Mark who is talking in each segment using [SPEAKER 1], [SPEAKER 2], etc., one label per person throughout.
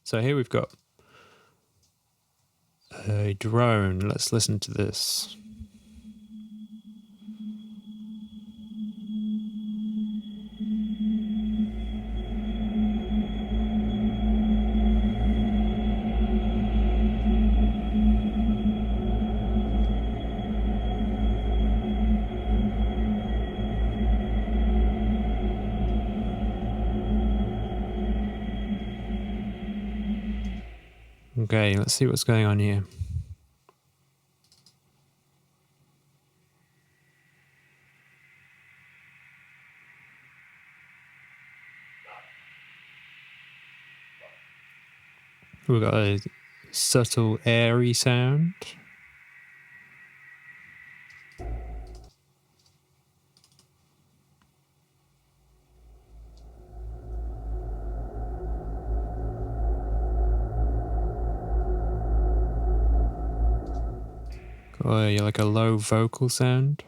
[SPEAKER 1] So here we've got a drone. Let's listen to this. Okay, let's see what's going on here. We've got a subtle, airy sound. Got like a low vocal sound.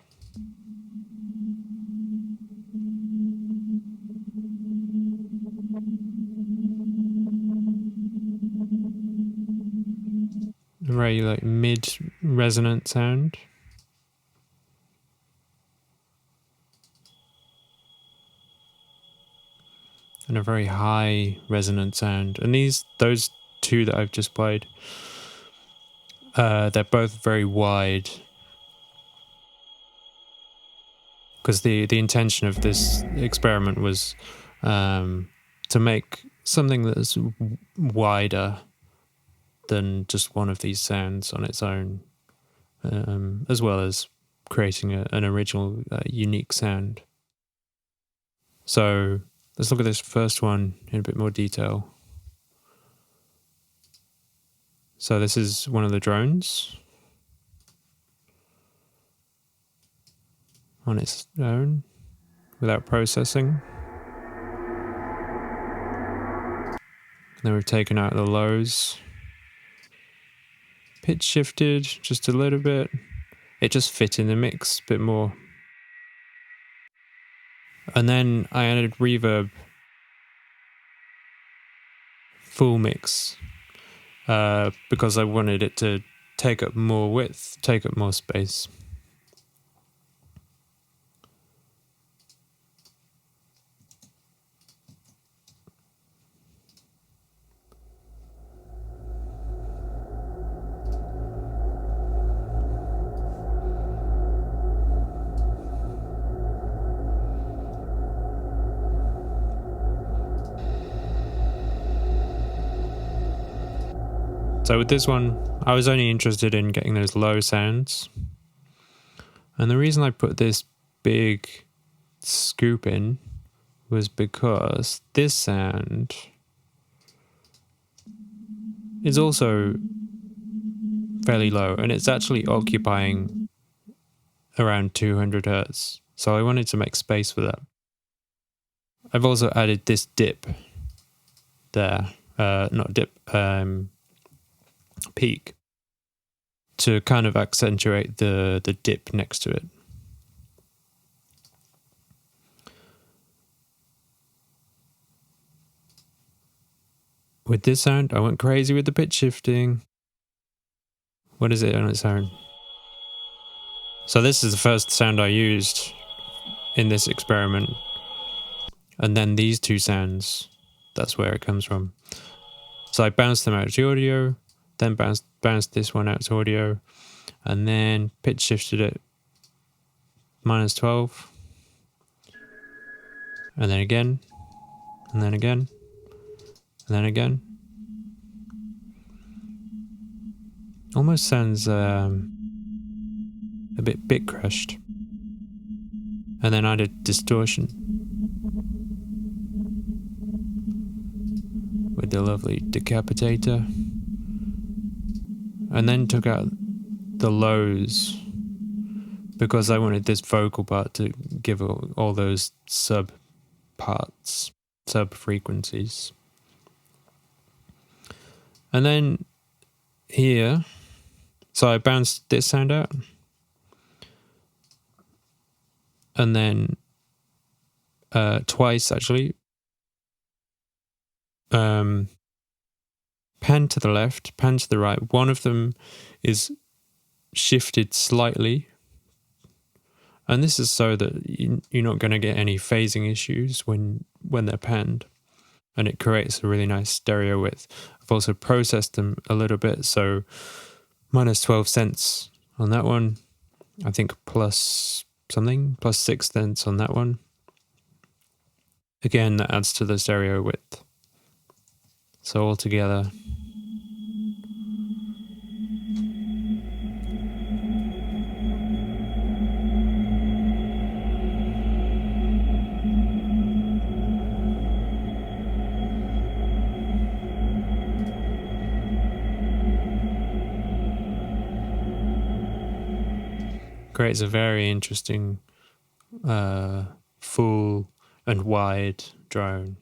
[SPEAKER 1] A very like mid-resonant sound. And a very high resonant sound. And those two that I've just played, they're both very wide. Because the intention of this experiment was to make something that's wider than just one of these sounds on its own, as well as creating an original, unique sound. So let's look at this first one in a bit more detail. So this is one of the drones on its own without processing. Then we've taken out the lows, pitch shifted just a little bit. It just fit in the mix a bit more. And then I added reverb, full mix, because I wanted it to take up more width, take up more space. So with this one, I was only interested in getting those low sounds. And the reason I put this big scoop in was because this sound is also fairly low, and it's actually occupying around 200 hertz. So I wanted to make space for that. I've also added this dip there, not dip, peak, to kind of accentuate the dip next to it. With this sound, I went crazy with the pitch shifting. What is it on its own? So this is the first sound I used in this experiment. And then these two sounds, that's where it comes from. So I bounced them out to audio, then bounced this one out to audio, and then pitch shifted it -12, and then again, and then again, and then again. Almost sounds a bit crushed. And then I did distortion with the lovely decapitator, and then took out the lows because I wanted this vocal part to give all those sub parts, sub frequencies. And then here, so I bounced this sound out, and then twice actually, pan to the left, pan to the right. One of them is shifted slightly, and this is so that you're not going to get any phasing issues when they're panned, and it creates a really nice stereo width. I've also processed them a little bit, so minus 12 cents on that one. I think plus 6 cents on that one. Again, that adds to the stereo width. So altogether, creates a very interesting full and wide drone.